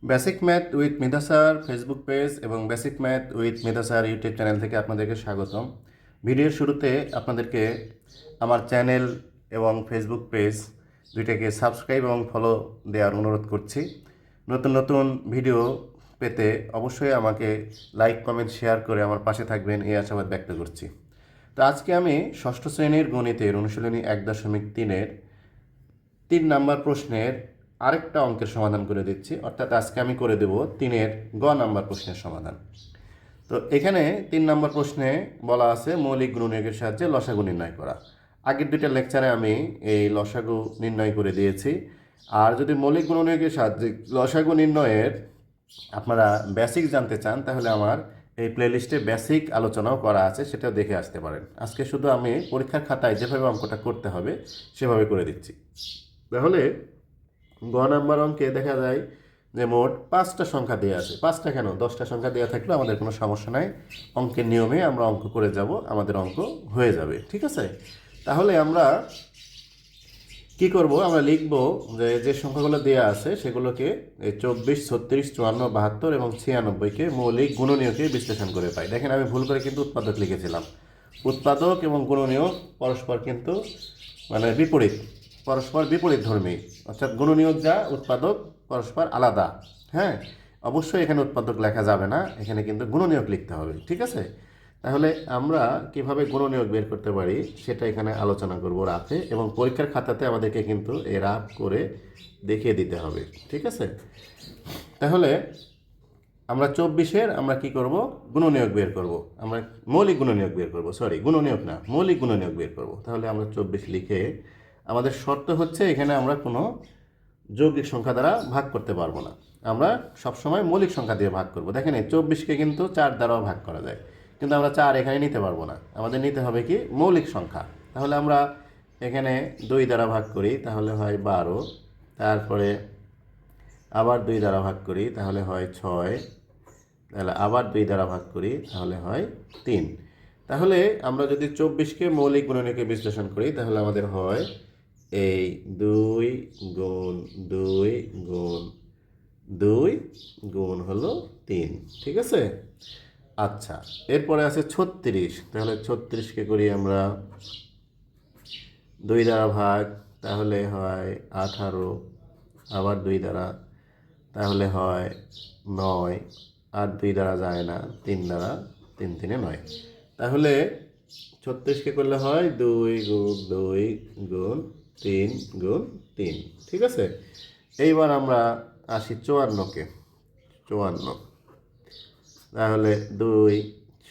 Basic math with Medha sir Facebook page এবং basic math with Medha sir YouTube channel থেকে আপনাদেরকে স্বাগতম। ভিডিওর শুরুতে আপনাদেরকে আমার চ্যানেল এবং ফেসবুক পেজ দুইটাকে সাবস্ক্রাইব এবং ফলো দেওয়ার অনুরোধ করছি। নতুন নতুন ভিডিও পেতে অবশ্যই আমাকে লাইক কমেন্ট শেয়ার করে আমার পাশে থাকবেন এই আশাবাদ ব্যক্ত করছি। তো আজকে আমি ষষ্ঠ শ্রেণীর গণিতের অনুশীলনী 1.3-এর 3 নাম্বার প্রশ্নের আরেকটা অঙ্কের সমাধান করে দিচ্ছি। অর্থাৎ আজকে আমি করে দেব 3-এর গ নাম্বার প্রশ্নের সমাধান। তো এখানে 3 নাম্বার প্রশ্নে বলা আছে মৌলিক গুণনীয়কের সাহায্যে লসাগু নির্ণয় করা। আগের দুইটা লেকচারে আমি এই লসাগু নির্ণয় করে দিয়েছি। আর যদি মৌলিক গুণনীয়কের সাহায্যে লসাগু নির্ণয়ের আপনারা বেসিক জানতে চান তাহলে আমার এই প্লেলিস্টে বেসিক আলোচনাও করা আছে, সেটাও দেখে আসতে পারেন। আজকে শুধু আমি পরীক্ষার খাতায় যেভাবে অঙ্কটা করতে হবে সেভাবে করে দিচ্ছি। তাহলে গ নাম্বার অঙ্কে দেখা যায় যে মোট 5টা সংখ্যা দেওয়া আছে। 5টা কেন, 10টা সংখ্যা দেওয়া থাকলেও আমাদের কোনো সমস্যা নাই। অঙ্কের নিয়মে আমরা অঙ্ক করে যাব, আমাদের অঙ্ক হয়ে যাবে। ঠিক আছে, তাহলে আমরা কি করব, আমরা লিখব যে যে সংখ্যাগুলো দেওয়া আছে সেগুলোকে 24, 36, 54, 72 এবং 96কে মৌলিক গুণনীয়কে বিশ্লেষণ করে পাই। দেখেন আমি ভুল করে কিন্তু উৎপাদক লিখেছিলাম। উৎপাদক এবং গুণনীয়ক পরস্পর কিন্তু পরস্পর বিপরীত ধর্মী। অর্থাৎ গুণনীয়ক যা, উৎপাদক পরস্পর আলাদা। হ্যাঁ, অবশ্যই এখানে উৎপাদক লেখা যাবে না, এখানে কিন্তু গুণনীয়ক লিখতে হবে। ঠিক আছে, তাহলে আমরা কিভাবে গুণনীয়ক বের করতে পারি সেটা এখানে আলোচনা করব রাতে, এবং পরীক্ষার খাতাতে আমাদেরকে কিন্তু এ রাত করে দেখিয়ে দিতে হবে। ঠিক আছে, তাহলে আমরা 24-এর আমরা কি করব, গুণনীয়ক বের করব। আমরা মৌলিক গুণনীয়ক বের করব, গুণনীয়ক না, মৌলিক গুণনীয়ক বের করব। তাহলে আমরা 24 লিখে, আমাদের শর্ত হচ্ছে এখানে আমরা কোনো যৌগিক সংখ্যা দ্বারা ভাগ করতে পারবো না, আমরা সবসময় মৌলিক সংখ্যা দিয়ে ভাগ করব। দেখেন এই 24কে কিন্তু 4 দ্বারাও ভাগ করা যায়, কিন্তু আমরা 4 এখানে নিতে পারবো না, আমাদের নিতে হবে কি মৌলিক সংখ্যা। তাহলে আমরা এখানে 2 দ্বারা ভাগ করি, তাহলে হয় 12। তারপরে আবার 2 দ্বারা ভাগ করি, তাহলে হয় 6। তাহলে আবার 2 দ্বারা ভাগ করি, তাহলে হয় 3। তাহলে আমরা যদি 24কে মৌলিক গুণনীয়কে বিশ্লেষণ করি তাহলে আমাদের হয় এই 2 গুণ 2 গুণ 2 গুণ হলো 3। ঠিক আছে, আচ্ছা, এরপরে আছে 36। তাহলে 36কে করি আমরা 2 দ্বারা ভাগ, তাহলে হয় 18। আবার 2 দ্বারা, তাহলে হয় 9। আর 2 দ্বারা যায় না, 3 দ্বারা, 3 3 9। তাহলে 36কে করলে হয় 2 গুণ 2 গুণ 3 গুণ 3। ঠিক আছে, এইবার আমরা আসি 54কে। 54, তাহলে 2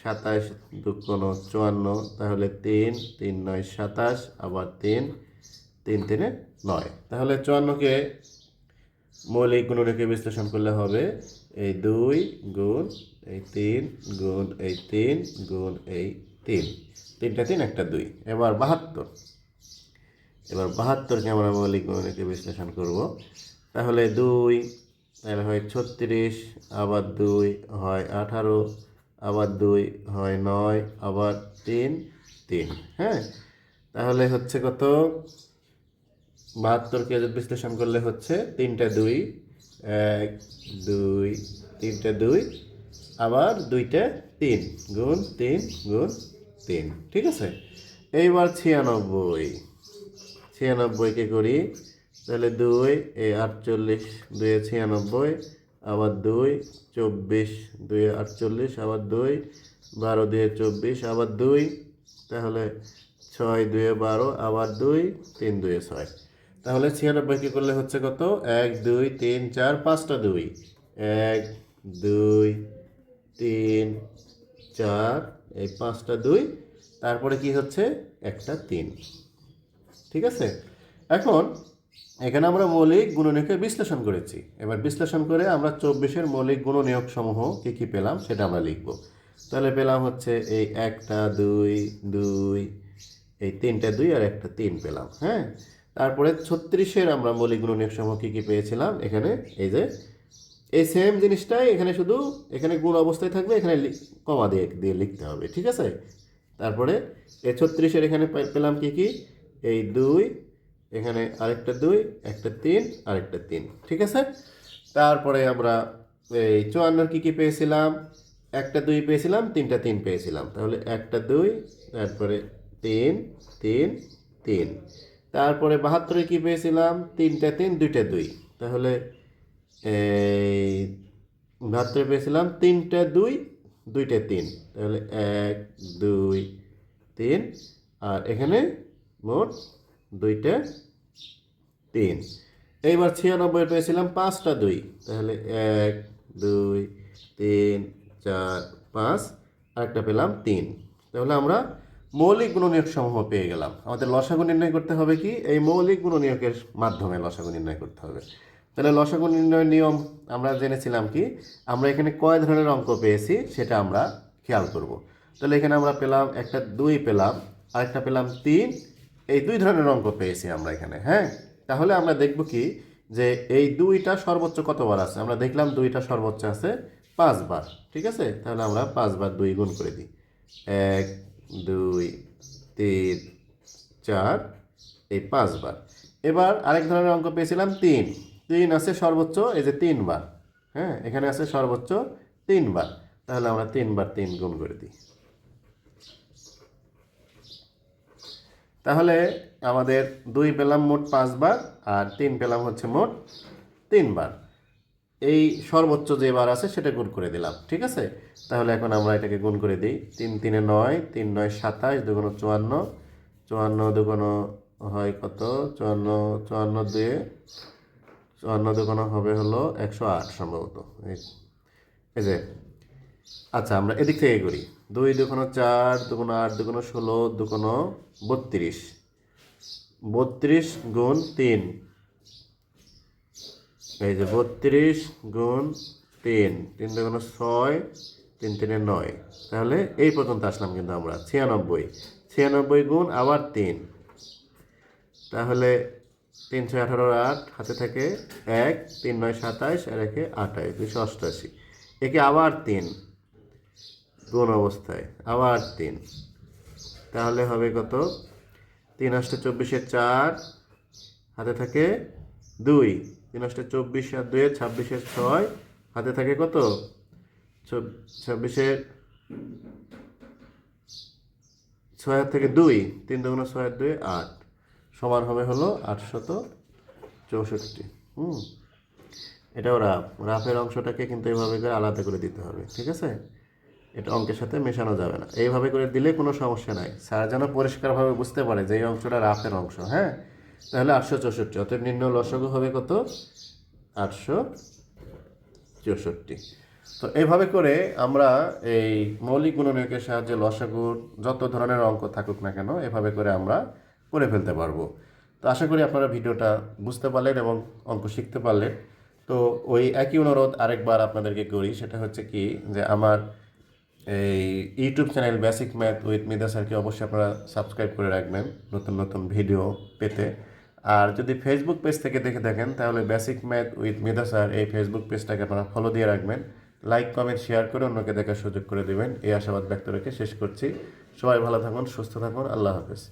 27 দুগুণ 54, তাহলে 3 3 9 27, আবার 3 3 3 9। তাহলে 54কে মৌলিক গুণনীয়কে বিশ্লেষণ করলে হবে এই 2 গুণ এই 3 গুণ এই 3 গুণ এই 3, 3টা 3 একটা 2। এবার 72কে আমরা মৌলিক গুণনীয়কে বিশ্লেষণ করব। তাহলে 2, তাহলে হয় 36, আবার 2 হয় 18, আবার 2 হয় 9, আবার 3 3। হ্যাঁ, তাহলে হচ্ছে কত, 72কে বিশ্লেষণ করলে হচ্ছে 3টা 2, 1 2 3টা 2, আবার 2টা 3 গুণ 3 গুণ 3। ঠিক আছে, এইবার 96কে করি, তাহলে 2 এই 48, 2 96, আবার 2 24, 2 48, আবার 2 12, 2 24, আবার 2, তাহলে 6 2 12, আবার 2 3 2 6। তাহলে 96কে করলে হচ্ছে কত, 1 2 3 4 5টা 2, 1 2 3 4, এই 5টা 2, তারপরে কি হচ্ছে একটা 3। ঠিক আছে, এখন এখানে আমরা মৌলিক গুণনীয়কের বিশ্লেষণ করেছি। এবার বিশ্লেষণ করে আমরা 24-এর মৌলিক গুণনীয়ক সমূহ কী কী পেলাম সেটা আমরা লিখব। তাহলে পেলাম হচ্ছে এই 1টা 2 2, এই 3টা 2 আর একটা 3 পেলাম। হ্যাঁ, তারপরে 36-এর আমরা মৌলিক গুণনীয়ক সমূহ কী কী পেয়েছিলাম, এখানে এই যে এই সেম জিনিসটাই এখানে, শুধু এখানে গুণ অবস্থায় থাকবে, এখানে কমা দিয়ে দিয়ে লিখতে হবে। ঠিক আছে, তারপরে এই 36-এর এখানে পেলাম কি কি, এই 2, এখানে আরেকটা 2, একটা 3, আরেকটা 3। ঠিক আছে, তারপরে আমরা এই 54 কী কী পেয়েছিলাম, একটা 2 পেয়েছিলাম, তিনটা 3 পেয়েছিলাম, তাহলে একটা 2, তারপরে 3 3 3। তারপরে 72 কী পেয়েছিলাম, তিনটা 3 দুইটা 2, তাহলে এই 72 পেয়েছিলাম তিনটা 2 দুইটা 3, তাহলে 1 2 3, আর এখানে মোট দুইটা 3। এইবার 96 পেয়েছিলাম পাঁচটা 2, তাহলে 1 2 3 4 5, আরেকটা পেলাম 3। তাহলে আমরা মৌলিক গুণনীয়ক সমূহ পেয়ে গেলাম। আমাদের লসাগু নির্ণয় করতে হবে কি, এই মৌলিক গুণনীয়কের মাধ্যমে লসাগু নির্ণয় করতে হবে। তাহলে লসাগু নির্ণয়ের নিয়ম আমরা জেনেছিলাম কি, আমরা এখানে কয় ধরনের অঙ্ক পেয়েছি সেটা আমরা খেয়াল করব। তাহলে এখানে আমরা পেলাম একটা 2 পেলাম, আরেকটা পেলাম 3, এই 2 ধরনের অঙ্ক পেয়েছি আমরা এখানে। হ্যাঁ, তাহলে আমরা দেখব কি যে এই 2টা সর্বোচ্চ কতবার আছে, আমরা দেখলাম 2টা সর্বোচ্চ আছে 5 বার। ঠিক আছে, তাহলে আমরা 5 বার 2 গুণ করে দিই, 1 2 3 4, এই 5 বার। এবার আরেক ধরনের অঙ্ক পেয়েছিলাম 3, 3 আছে সর্বোচ্চ এই যে 3 বার। হ্যাঁ, এখানে আছে সর্বোচ্চ 3 বার, তাহলে আমরা 3 বার 3 গুণ করে দিই। তাহলে আমাদের 2 পেলাম মোট 5 বার, আর 3 পেলাম হচ্ছে মোট 3 বার। এই সর্বোচ্চ যে বার আছে সেটা গুণ করে দিলাম। ঠিক আছে, তাহলে এখন আমরা এটাকে গুণ করে দিই। 3 3 9, 3 9 27, 2 54, 54 2 হয় কত, 54 54 2, 54 2 হবে হলো 108 সম্ভবত। এই যে, আচ্ছা আমরা এদিক থেকে করি। 2 2 4, 2 8, 2 16, 2 32, 32 গুণ 3, এই যে 32 গুণ 3, 3 2 6, 3 3 9, তাহলে এই পর্যন্ত আসলাম কিন্তু আমরা 96, 96 গুণ আবার 3, তাহলে 3 6 18 8, হাতে থাকে 1, 3 9 27, আর একে 28, 288, একে আবার 3 গুণ অবস্থায় আবার 3, তাহলে হবে কত, 3 8 24 4, হাতে থাকে 2, 3 8 24 আর 2 26 6, হাতে থাকে কত, 26 6 হাত থেকে 2, 3 2 6 2 8, সমান হবে হলো 864। এটাও রাফের অংশটাকে কিন্তু এইভাবে করে আলাদা করে দিতে হবে। ঠিক আছে, এটা অঙ্কের সাথে মেশানো যাবে না, এইভাবে করে দিলে কোনো সমস্যা নাই, স্যার যেন পরিষ্কারভাবে বুঝতে পারে যে এই অংশটা রাফের অংশ। হ্যাঁ, তাহলে 864, অতএব নির্ণয় লসাগু হবে কত, 864। তো এইভাবে করে আমরা এই মৌলিক গুণনীয়কের সাহায্যে লসাগুর যত ধরনের অঙ্ক থাকুক না কেন এভাবে করে আমরা করে ফেলতে পারবো। তো আশা করি আপনারা ভিডিওটা বুঝতে পারলেন এবং অঙ্ক শিখতে পারলেন। তো ওই একই অনুরোধ আরেকবার আপনাদেরকে করি, সেটা হচ্ছে কি যে আমার এই YouTube channel basic math with Medha স্যারকে অবশ্যই আপনারা সাবস্ক্রাইব করে রাখবেন নতুন নতুন ভিডিও পেতে। আর যদি ফেসবুক পেজ থেকে দেখে থাকেন তাহলে basic math with Medha sir এই ফেসবুক পেজটাকে আপনারা ফলো দিয়ে রাখবেন, লাইক কমেন্ট শেয়ার করে অন্যকে দেখার সুযোগ করে দেবেন, এই আশাবাদ ব্যক্ত রেখে শেষ করছি। সবাই ভালো থাকুন, সুস্থ থাকুন, আল্লাহ হাফেজ।